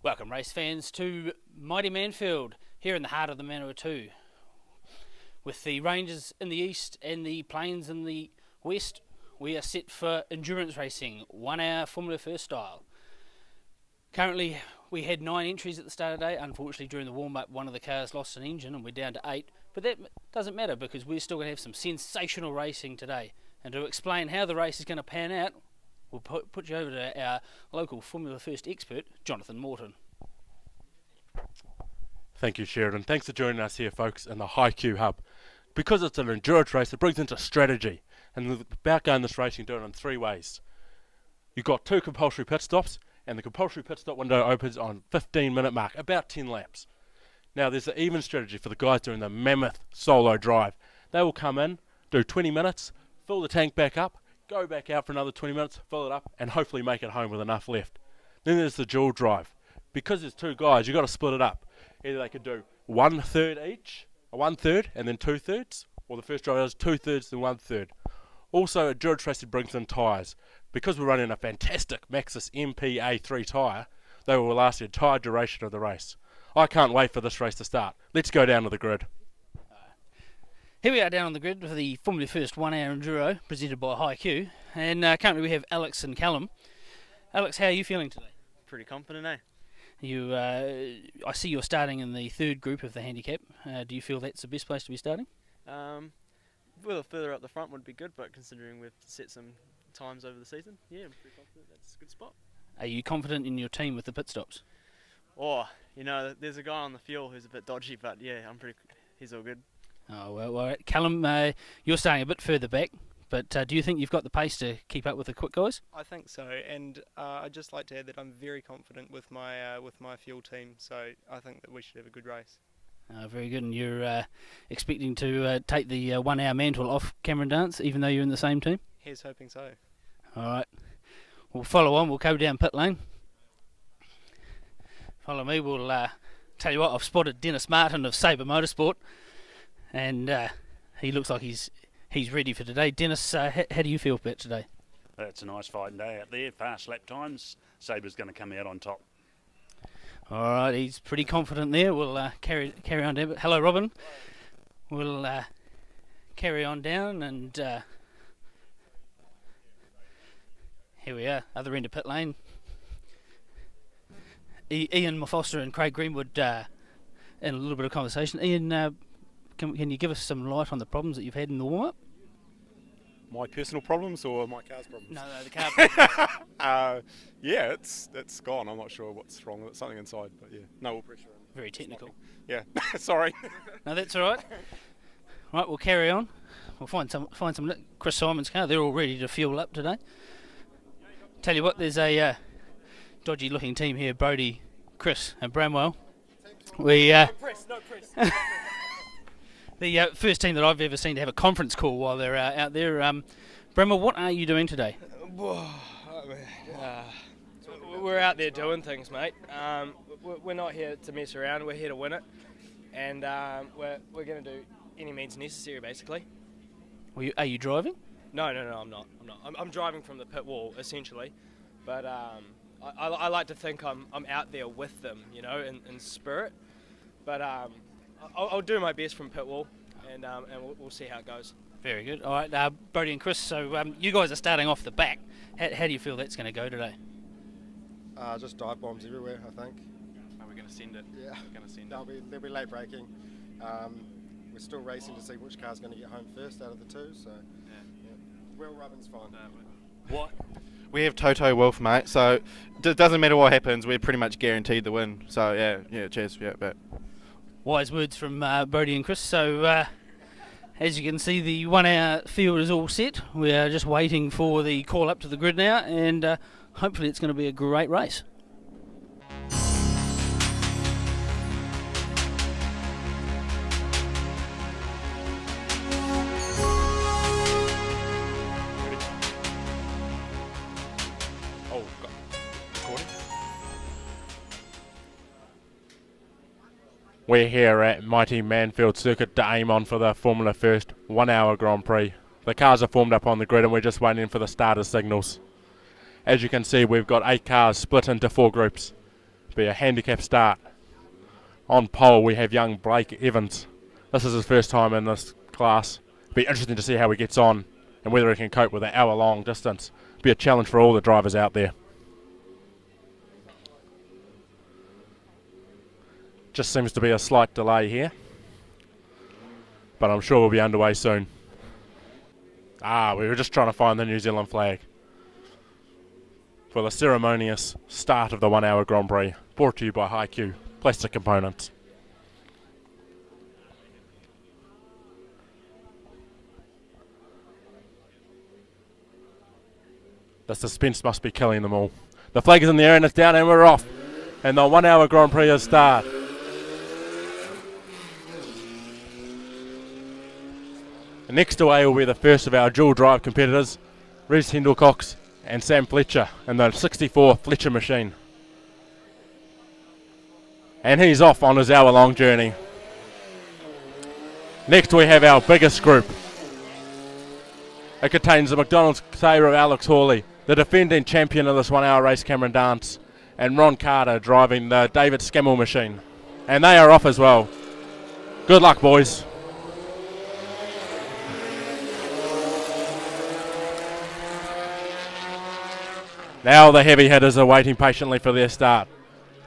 Welcome race fans to mighty Manfield, here in the heart of the Manawatu. With the ranges in the east and the plains in the west, we are set for endurance racing, 1 hour Formula First style. Currently we had 9 entries at the start of the day. Unfortunately during the warm-up one of the cars lost an engine and we're down to 8, but that doesn't matter because we're still going to have some sensational racing today. And to explain how the race is going to pan out, we'll put you over to our local Formula First expert, Jonathan Morton. Thank you, Sheridan. Thanks for joining us here, folks, in the High Q Hub. Because it's an endurance race, it brings into strategy. And about going this race, you can do it in 3 ways. You've got 2 compulsory pit stops, and the compulsory pit stop window opens on 15-minute mark, about 10 laps. Now, there's an even strategy for the guys doing the mammoth solo drive. They will come in, do 20 minutes, fill the tank back up, go back out for another 20 minutes, fill it up, and hopefully make it home with enough left. Then there's the dual drive. Because there's 2 guys, you've got to split it up. Either they could do 1/3 each, a 1/3 and then 2/3, or the first driver does 2/3 and 1/3. Also, endurance racing brings in tyres. Because we're running a fantastic Maxxis MPA3 tyre, they will last the entire duration of the race. I can't wait for this race to start. Let's go down to the grid. Here we are down on the grid for the Formula First 1 hour enduro presented by High Q, and currently we have Alex and Callum. Alex, how are you feeling today? Pretty confident, eh? You, I see you're starting in the 3rd group of the handicap. Do you feel that's the best place to be starting? A little further up the front would be good, but considering we've set some times over the season, yeah, I'm pretty confident that's a good spot. Are you confident in your team with the pit stops? Oh, you know, there's a guy on the fuel who's a bit dodgy, but yeah, he's all good. Oh, well, Callum, you're starting a bit further back, but do you think you've got the pace to keep up with the quick guys? I think so, and I'd just like to add that I'm very confident with my fuel team, so I think that we should have a good race. Very good, and you're expecting to take the 1 hour mantle off Cameron Dance, even though you're in the same team? Here's hoping so. Alright, we'll follow on, we'll go down pit lane. Follow me, we'll tell you what, I've spotted Dennis Martin of Sabre Motorsport, and he looks like he's ready for today. Dennis, how do you feel about today? It's a nice fighting day out there, fast lap times. Sabre's going to come out on top. Alright, he's pretty confident there. We'll carry on down. Hello, Robin. We'll carry on down, and here we are, other end of pit lane. Ian Foster and Craig Greenwood in a little bit of conversation. Ian, can you give us some light on the problems that you've had in the warm-up? My personal problems or my car's problems? No, the car problems. Yeah, it's gone. I'm not sure what's wrong with it. Something inside, but yeah, no oil pressure. Very technical. Yeah, sorry. No, that's all right. Right, we'll carry on. We'll find some Chris Simon's car. They're all ready to fuel up today. Tell you what, there's a dodgy-looking team here: Brody, Chris, and Bramwell. We No press. the first team that I've ever seen to have a conference call while they're out there. Bramwell, what are you doing today? We're out there doing things, mate. We're not here to mess around. We're here to win it, and we're going to do any means necessary, basically. Are you driving? No, I'm not. I'm driving from the pit wall, essentially, but I like to think I'm out there with them, you know, in spirit. But I'll do my best from pit wall, and we'll see how it goes. Very good. All right, Brody and Chris. So you guys are starting off the back. How do you feel that's going to go today? Just dive bombs everywhere, I think. Are we going to send it? Yeah. We're going to send it. They'll be late braking. We're still racing to see which car's going to get home first out of the 2. So, yeah. Will Rubbin's fine. What? We have Toto Wolf, mate. So it doesn't matter what happens. We're pretty much guaranteed the win. So yeah. Cheers. Yeah, but. Wise words from Brody and Chris. So as you can see, the 1 hour field is all set. We are just waiting for the call up to the grid now, and hopefully it's going to be a great race. We're here at mighty Manfield Circuit to aim on for the Formula First 1 hour Grand Prix. The cars are formed up on the grid and we're just waiting for the starter signals. As you can see, we've got 8 cars split into 4 groups. Be a handicap start. On pole we have young Blake Evans. This is his first time in this class. Be interesting to see how he gets on and whether he can cope with an hour-long distance. Be a challenge for all the drivers out there. Just seems to be a slight delay here, but I'm sure we'll be underway soon. We were just trying to find the New Zealand flag for the ceremonious start of the 1 hour Grand Prix, brought to you by HiQ Plastic Components. The suspense must be killing them all. The flag is in the air and it's down and we're off. And the 1 hour Grand Prix is start. And next away will be the first of our dual drive competitors, Rhys Hendelcox and Sam Fletcher in the 64 Fletcher machine. And he's off on his hour-long journey. Next we have our biggest group. It contains the McDonald's sabre of Alex Hawley, the defending champion of this 1 hour race, Cameron Dance, and Ron Carter driving the David Scammell machine. And they are off as well. Good luck, boys. Now the heavy hitters are waiting patiently for their start.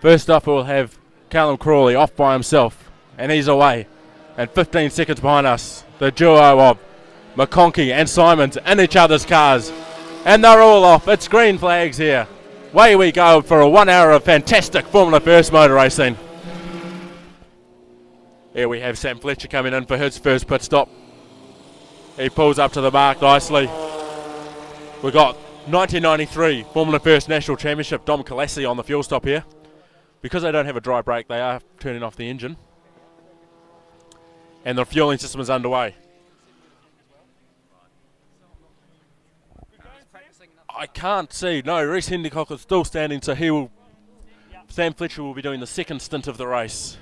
First up we'll have Callum Crawley off by himself, and he's away. And 15 seconds behind us, the duo of McConkey and Simons in each other's cars. And they're all off. It's green flags here. Way we go for a 1 hour of fantastic Formula First motor racing. Here we have Sam Fletcher coming in for his first pit stop. He pulls up to the mark nicely. We've got 1993 Formula First National Championship Dom Colassi on the fuel stop here. Because they don't have a dry brake, they are turning off the engine. And the fueling system is underway. I can't see. No, Rhys Hendelcox is still standing, so he will. Sam Fletcher will be doing the second stint of the race.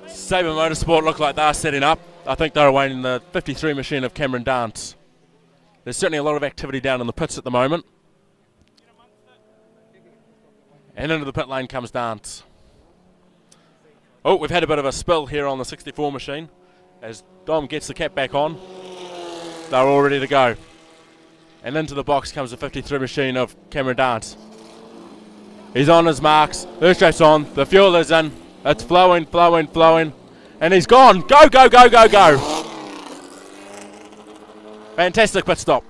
Sabre Motorsport look like they're setting up. I think they're awaiting the 53 machine of Cameron Dance. There's certainly a lot of activity down in the pits at the moment. And into the pit lane comes Dance. Oh, we've had a bit of a spill here on the 64 machine. As Dom gets the cap back on, they're all ready to go. And into the box comes the 53 machine of Cameron Dance. He's on his marks, the strap's on, the fuel is in, it's flowing, flowing, flowing, and he's gone. Go, go, go, go, go. Fantastic pit stop.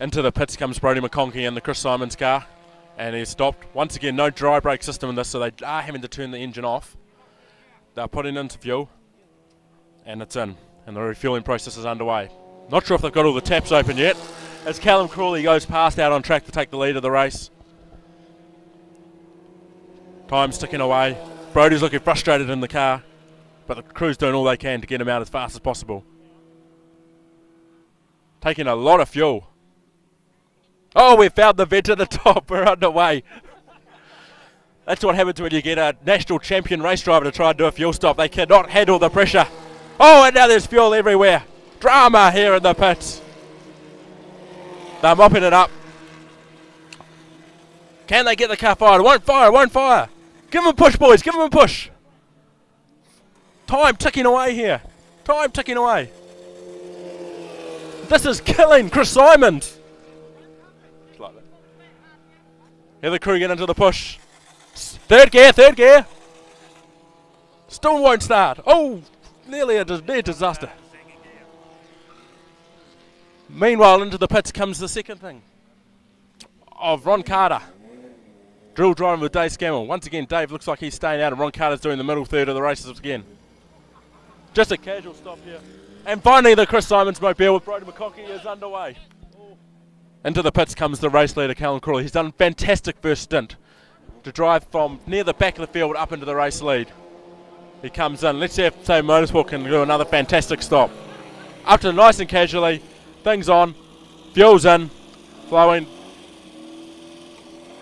Into the pits comes Brody McConkey in the Chris Simons car, and he's stopped. Once again, no dry brake system in this, so they are having to turn the engine off. They're putting into fuel, and it's in, and the refueling process is underway. Not sure if they've got all the taps open yet, as Callum Crawley goes past out on track to take the lead of the race. Time's ticking away. Brody's looking frustrated in the car, but the crew's doing all they can to get him out as fast as possible. Taking a lot of fuel. Oh, we found the vent at the top. We're underway. That's what happens when you get a national champion race driver to try and do a fuel stop. They cannot handle the pressure. Oh, and now there's fuel everywhere. Drama here in the pits. They're mopping it up. Can they get the car fired? It won't fire, it won't fire. Give them a push, boys, give them a push. Time ticking away here. Time ticking away. This is killing Chris Simons. Here the crew get into the push. Third gear, third gear. Still won't start. Oh, nearly a near disaster. Meanwhile, into the pits comes the second thing of Ron Carter. Drill driving with Dave Scammell. Once again, Dave looks like he's staying out, and Ron Carter's doing the middle third of the races again. Just a casual stop here. And finally, the Chris Simons mobile with Brody McConkey is underway. Into the pits comes the race leader, Callum Crawley. He's done a fantastic first stint to drive from near the back of the field up into the race lead. He comes in. Let's see if Sabre Motorsport can do another fantastic stop. Up to nice and casually. Things on. Fuel's in. Flowing.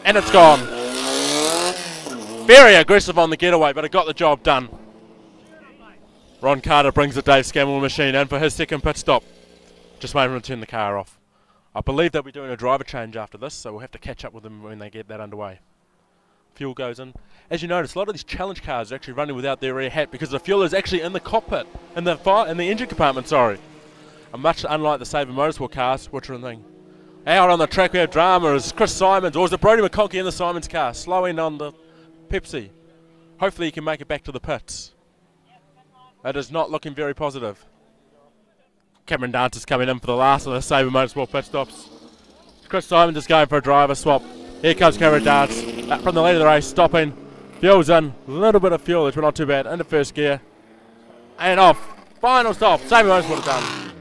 And it's gone. Very aggressive on the getaway, but it got the job done. Ron Carter brings the Dave Scammell machine in for his second pit stop. Just waiting for him to turn the car off. I believe they'll be doing a driver change after this, so we'll have to catch up with them when they get that underway. Fuel goes in. As you notice, a lot of these challenge cars are actually running without their rear hat because the fuel is actually in the cockpit, in the engine compartment, sorry. And much unlike the Sabre Motorsport cars, which are in the thing. Out on the track we have drama is Chris Simons, or is it Brodie McConkey in the Simons car, slowing on the Pepsi. Hopefully he can make it back to the pits. It is not looking very positive. Cameron Dance is coming in for the last of the Sabre Motorsport pit stops. Chris Simons is going for a driver swap. Here comes Cameron Dance from the lead of the race, stopping. Fuel's in, a little bit of fuel, which were not too bad, into first gear. And off. Final stop, Sabre Motorsport is done.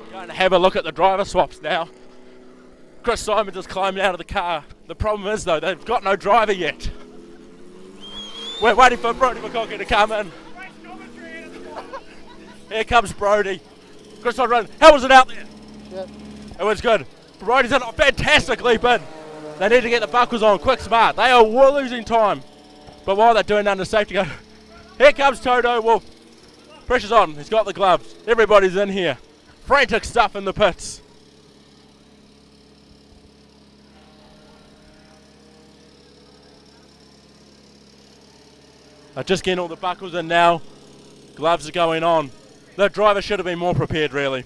We're going to have a look at the driver swaps now. Chris Simons is climbing out of the car. The problem is though, they've got no driver yet. We're waiting for Brodie McConkey to come in. Here comes Brodie. Chris Simons running. How was it out there? Yep. It was good. Brodie's in a fantastic leap in. They need to get the buckles on, quick, smart. They are losing time. But while they're doing under safety go, here comes Toto Wolff. Pressure's on, he's got the gloves. Everybody's in here. Frantic stuff in the pits. They're just getting all the buckles in now. Gloves are going on. The driver should have been more prepared, really.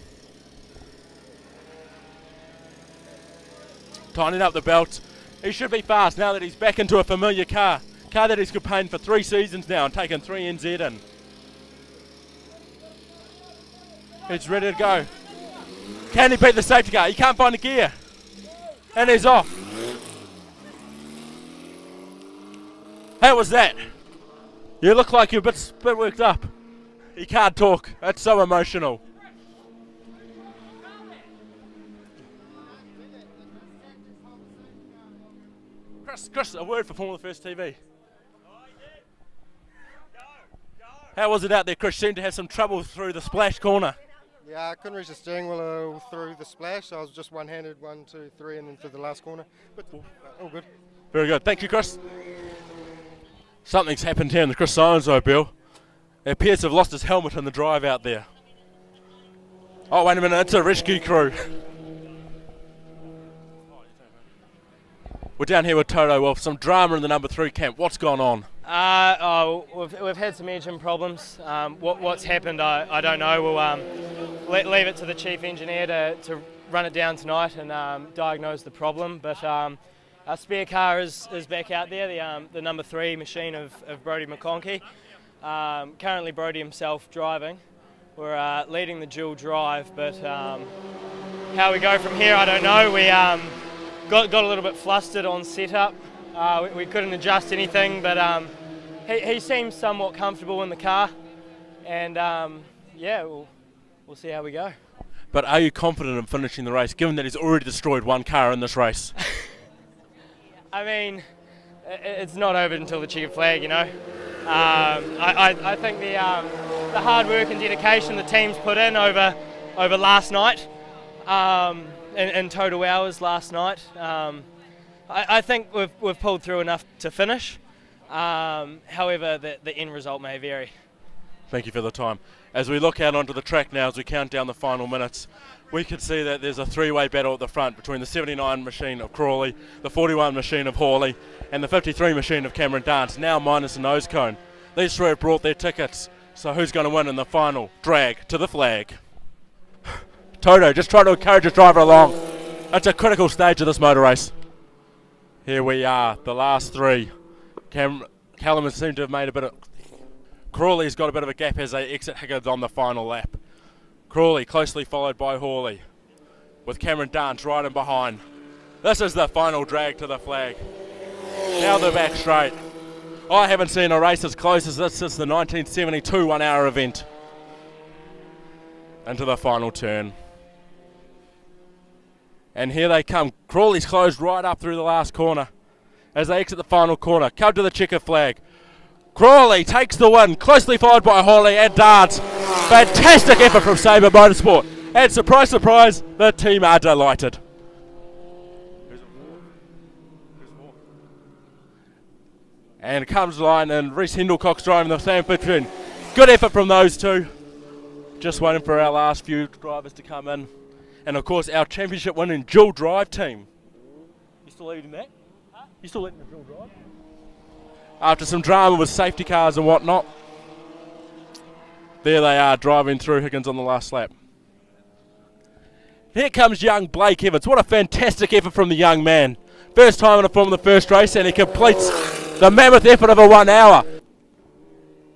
Tightening up the belts. He should be fast now that he's back into a familiar car. Car that he's campaigned for 3 seasons now and taken 3 NZ in. He's ready to go. Can he beat the safety car? He can't find a gear. And he's off. How was that? You look like you're a bit worked up. He can't talk. That's so emotional. Chris, a word for Formula First TV. How was it out there, Chris? Seemed to have some trouble through the splash corner. Yeah, I couldn't reach the steering wheel through the splash, so I was just one-handed, 1, 2, 3, and then through the last corner. But all good. Very good. Thank you, Chris. Something's happened here in the Chris Simons Bill. It appears to have lost his helmet in the drive out there. Oh, wait a minute, it's a rescue crew. We're down here with Toto Wolff. Some drama in the number 3 camp. What's gone on? We've had some engine problems. What's happened, I don't know. We'll leave it to the chief engineer to run it down tonight and diagnose the problem. But our spare car is back out there, the number 3 machine of Brodie McConkey. Currently Brodie himself driving. We're leading the dual drive, but how we go from here, I don't know. We got a little bit flustered on setup. We couldn't adjust anything, but he seems somewhat comfortable in the car, and yeah, we'll see how we go. But are you confident in finishing the race, given that he's already destroyed 1 car in this race? I mean, it's not over until the checkered flag, you know. I think the hard work and dedication the team's put in over last night, in total hours last night, I think we've pulled through enough to finish. However, the end result may vary. Thank you for the time. As we look out onto the track now, as we count down the final minutes, we can see that there's a 3-way battle at the front between the 79 machine of Crawley, the 41 machine of Hawley, and the 53 machine of Cameron Dance, now minus a nose cone. These 3 have brought their tickets, so who's going to win in the final drag to the flag? Toto, just try to encourage your driver along. It's a critical stage of this motor race. Here we are, the last 3. Callum seemed to have made a bit of... Crawley's got a bit of a gap as they exit Higgins on the final lap. Crawley closely followed by Hawley, with Cameron Dance right in behind. This is the final drag to the flag. Now they're back straight. I haven't seen a race as close as this since the 1972 one-hour event. Into the final turn. And here they come. Crawley's closed right up through the last corner. As they exit the final corner, come to the checkered flag. Crawley takes the win, closely followed by Hawley and Dance. Fantastic effort from Sabre Motorsport. And surprise, surprise, the team are delighted. And comes line and Reece Hendelcock's driving the same between. Good effort from those 2. Just waiting for our last few drivers to come in. And of course, our championship winning dual drive team. You still leading that? You still leading the dual drive? After some drama with safety cars and whatnot, there they are driving through Higgins on the last lap. Here comes young Blake Evans. What a fantastic effort from the young man. First time in a Formula first race, and he completes the mammoth effort of a 1 hour.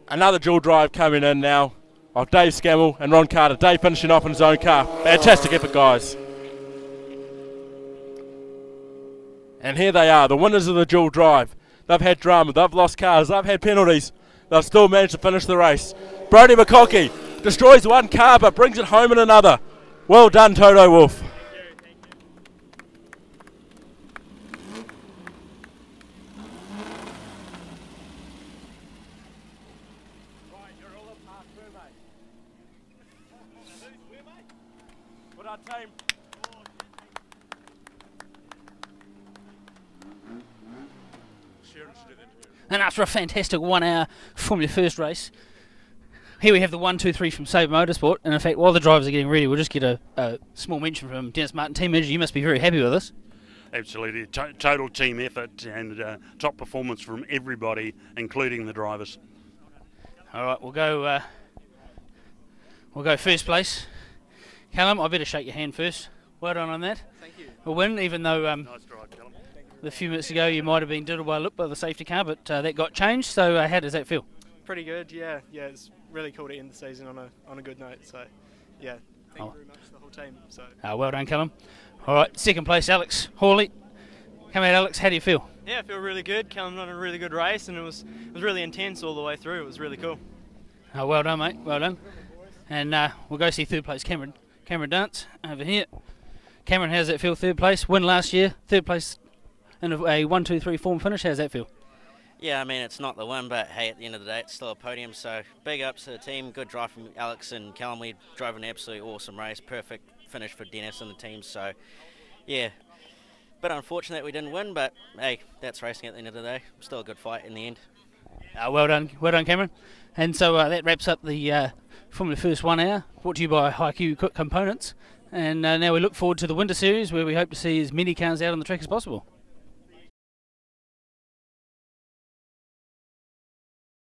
Another dual drive coming in now of Dave Scammell and Ron Carter. Dave finishing off in his own car. Fantastic effort, guys. And here they are, the winners of the dual drive. They've had drama, they've lost cars, they've had penalties. They've still managed to finish the race. Brodie McConkey destroys one car but brings it home in another. Well done, Toto Wolff. And after a fantastic 1 hour Formula First race, here we have the 1, 2, 3 from Sabre Motorsport. And in fact, while the drivers are getting ready, we'll just get a small mention from Dennis Martin, team manager. You must be very happy with this. Absolutely, total team effort and top performance from everybody, including the drivers. All right, we'll go first place. Callum, I better shake your hand first. Well done on that. Thank you. A win, even though Nice drive, Callum. a few minutes ago you might have been diddled by a look by the safety car, but that got changed. So how does that feel? Pretty good, yeah. It's really cool to end the season on a good note. So, yeah, thank you very much to the whole team. So. Well done, Callum. All right, second place, Alex Hawley. Come out, Alex. How do you feel? Yeah, I feel really good. Callum on a really good race, and it was really intense all the way through. It was really cool. Well done, mate. Well done. And we'll go see third place, Cameron. Cameron Dance over here. Cameron, how does that feel? Third place, win last year. Third place in a 1, 2, 3 form finish. How does that feel? Yeah, I mean, it's not the win, but hey, at the end of the day, it's still a podium. So big ups to the team. Good drive from Alex and Callum. We drove an absolutely awesome race. Perfect finish for Dennis and the team. So, yeah, bit unfortunate we didn't win, but hey, that's racing at the end of the day. Still a good fight in the end. Well done, Cameron. And so that wraps up the Formula First 1 hour, brought to you by HiQ Components. And now we look forward to the Winter Series, where we hope to see as many cars out on the track as possible.